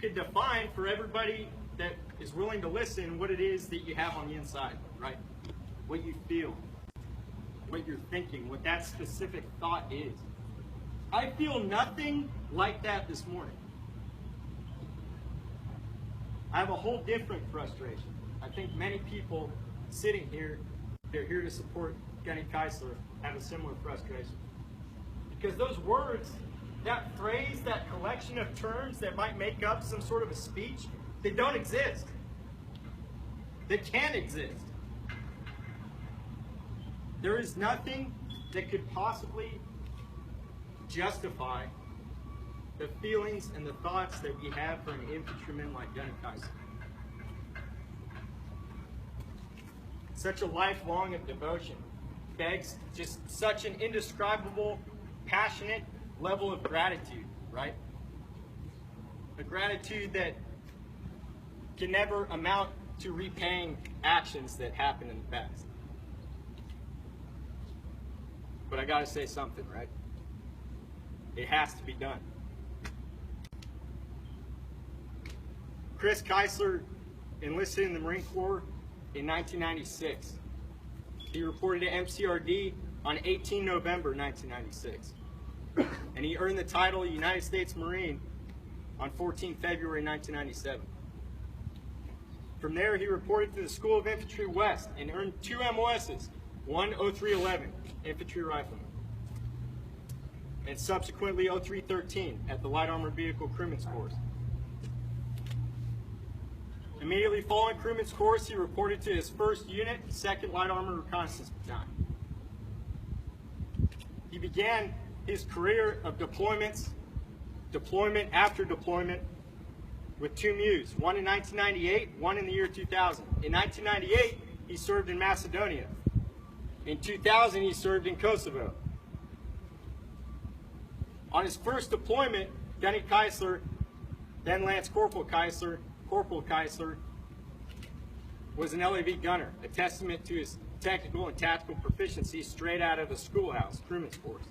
could define for everybody that is willing to listen what it is that you have on the inside, right? What you feel, what you're thinking, what that specific thought is. I feel nothing like that this morning. I have a whole different frustration. I think many people sitting here, they're here to support Keisler, have a similar frustration. Because those words, that phrase, that collection of terms that might make up some sort of a speech, they don't exist. They can't exist. There is nothing that could possibly justify the feelings and the thoughts that we have for an infantryman like Keisler. Such a lifelong of devotion begs just such an indescribable, passionate level of gratitude, right? A gratitude that can never amount to repaying actions that happened in the past. But I gotta say something, right? It has to be done. Chris Keisler enlisted in the Marine Corps in 1996. He reported to MCRD on 18 November 1996. And he earned the title of United States Marine on 14 February 1997. From there, he reported to the School of Infantry West and earned 2 MOSs, 1 0311, Infantry Rifleman, and subsequently 0313 at the Light Armored Vehicle Crewman's Course. Immediately following crewman's course, he reported to his 1st Unit, 2nd Light Armored Reconnaissance Battalion. He began his career of deployments, deployment after deployment, with 2 MUs, one in 1998, one in the year 2000. In 1998, he served in Macedonia. In 2000, he served in Kosovo. On his first deployment, Gunny Keisler, then Lance Corporal Keisler, was an LAV gunner, a testament to his technical and tactical proficiency straight out of a schoolhouse, crewman's course.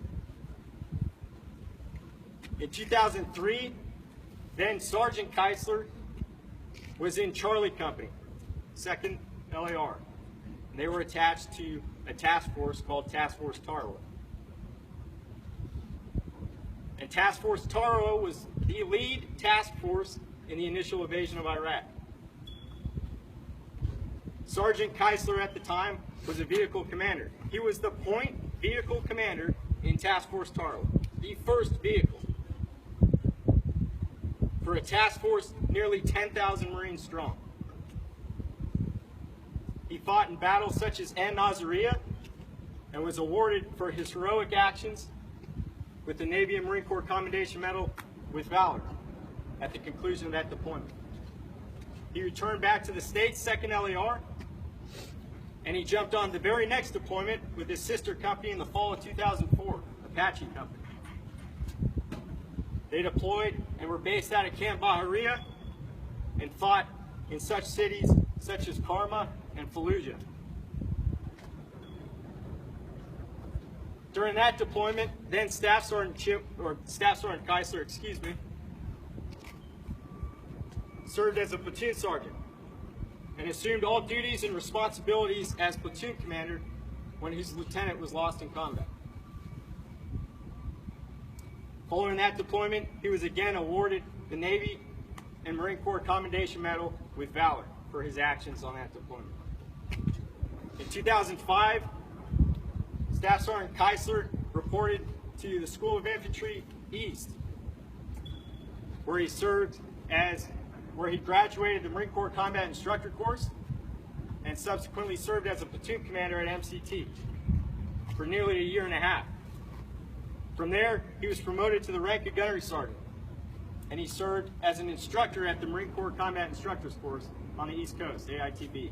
In 2003, then Sergeant Keisler was in Charlie Company, 2nd LAR. And they were attached to a task force called Task Force Tarawa. And Task Force Tarawa was the lead task force in the initial invasion of Iraq. Sergeant Keisler at the time was a vehicle commander. He was the point vehicle commander in Task Force Tarawa, the first vehicle for a task force nearly 10,000 Marines strong. He fought in battles such as An Nasiriyah and was awarded for his heroic actions with the Navy and Marine Corps Commendation Medal with Valor at the conclusion of that deployment. He returned back to the States, 2nd LAR, and he jumped on the very next deployment with his sister company in the fall of 2004, Apache Company. They deployed and were based out of Camp Bahariya and fought in such cities such as Karma and Fallujah. During that deployment, then Staff Sergeant Keisler, served as a platoon sergeant and assumed all duties and responsibilities as platoon commander when his lieutenant was lost in combat. Following that deployment, he was again awarded the Navy and Marine Corps Commendation Medal with Valor for his actions on that deployment. In 2005, Staff Sergeant Keisler reported to the School of Infantry East, where he graduated the Marine Corps Combat Instructor course and subsequently served as a platoon commander at MCT for nearly a year and a half. From there, he was promoted to the rank of gunnery sergeant, and he served as an instructor at the Marine Corps Combat Instructors course on the East Coast, AITB.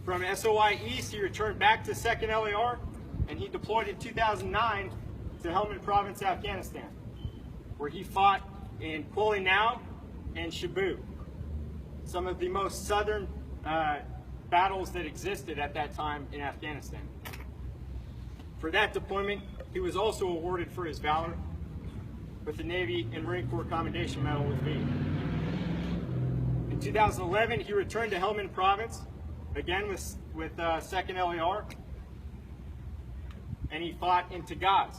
From SOI East, he returned back to 2nd LAR, and he deployed in 2009 to Helmand Province, Afghanistan, where he fought in Kweli Now and Shabu, some of the most southern battles that existed at that time in Afghanistan. For that deployment, he was also awarded for his valor with the Navy and Marine Corps Commendation Medal with me. In 2011, he returned to Helmand Province, again with 2nd LAR, and he fought in Tagaz.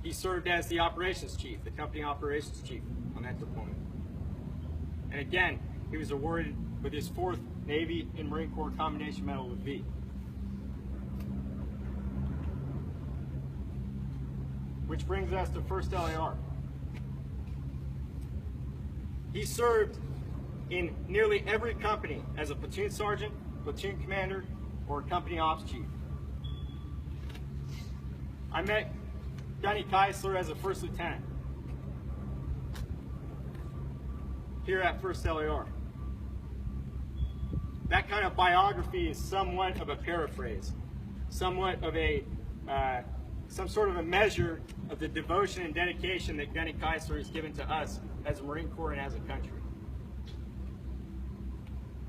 He served as the operations chief, the company operations chief on that deployment. And again, he was awarded with his 4th Navy and Marine Corps Commendation Medal with V. Which brings us to 1st LAR. He served in nearly every company as a platoon sergeant, platoon commander, or company ops chief. I met Gunny Keisler as a 1st lieutenant here at 1st LAR. That kind of biography is somewhat of a paraphrase, somewhat of a some sort of a measure of the devotion and dedication that Gunny Keisler has given to us as a Marine Corps and as a country.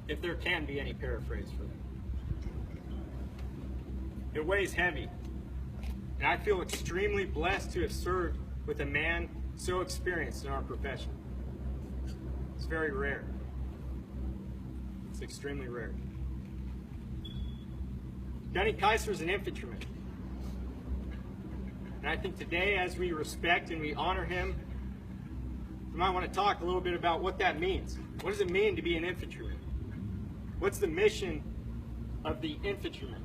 If there can be any paraphrase for that. It weighs heavy, and I feel extremely blessed to have served with a man so experienced in our profession. It's very rare. It's extremely rare. Gunny Keisler is an infantryman. And I think today, as we respect and we honor him, we might want to talk a little bit about what that means. What does it mean to be an infantryman? What's the mission of the infantryman?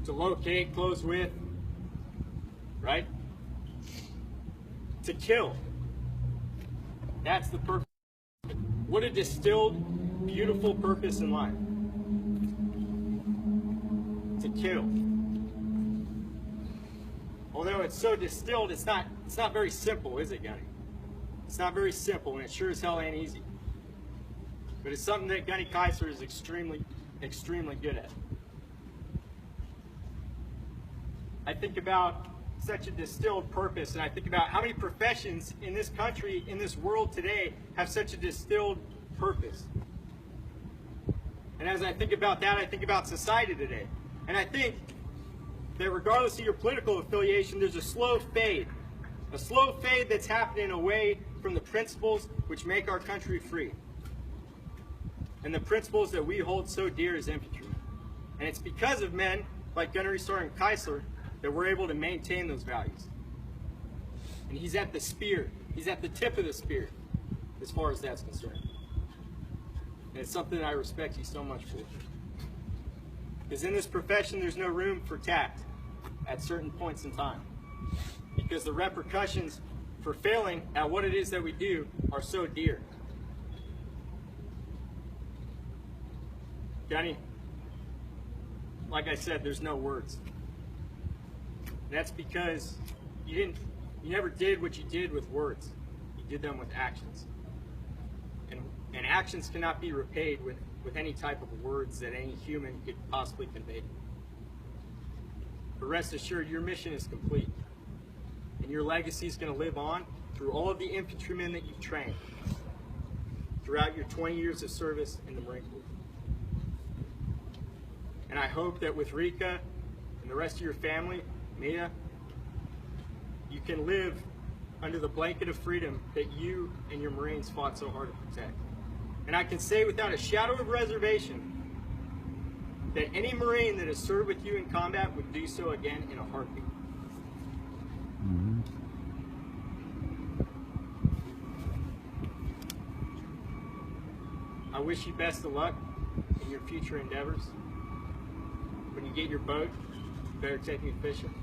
To locate, close with, right? To kill. That's the purpose. What a distilled, beautiful purpose in life. To kill. Although it's so distilled, it's not very simple, is it, Gunny? It's not very simple, and it sure as hell ain't easy. But it's something that Gunny Keisler is extremely, extremely good at. I think about such a distilled purpose, and I think about how many professions in this country, in this world today, have such a distilled purpose. And as I think about that, I think about society today. And I think that regardless of your political affiliation, there's a slow fade that's happening away from the principles which make our country free, and the principles that we hold so dear as infantrymen. And it's because of men like Gunnery Sergeant Keisler that we're able to maintain those values. And he's at the spear, he's at the tip of the spear as far as that's concerned. And it's something that I respect you so much for. Because in this profession, there's no room for tact at certain points in time. Because the repercussions for failing at what it is that we do are so dear. Gunny, like I said, there's no words. That's because you never did what you did with words. You did them with actions. And actions cannot be repaid with any type of words that any human could possibly convey. But rest assured, your mission is complete. And your legacy is going to live on through all of the infantrymen that you've trained throughout your 20 years of service in the Marine Corps. And I hope that with Rika and the rest of your family, Mia, you can live under the blanket of freedom that you and your Marines fought so hard to protect. And I can say without a shadow of reservation that any Marine that has served with you in combat would do so again in a heartbeat. I wish you best of luck in your future endeavors. When you get your boat, you better take me fishing.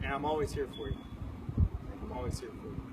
And I'm always here for you. I'm always here for you.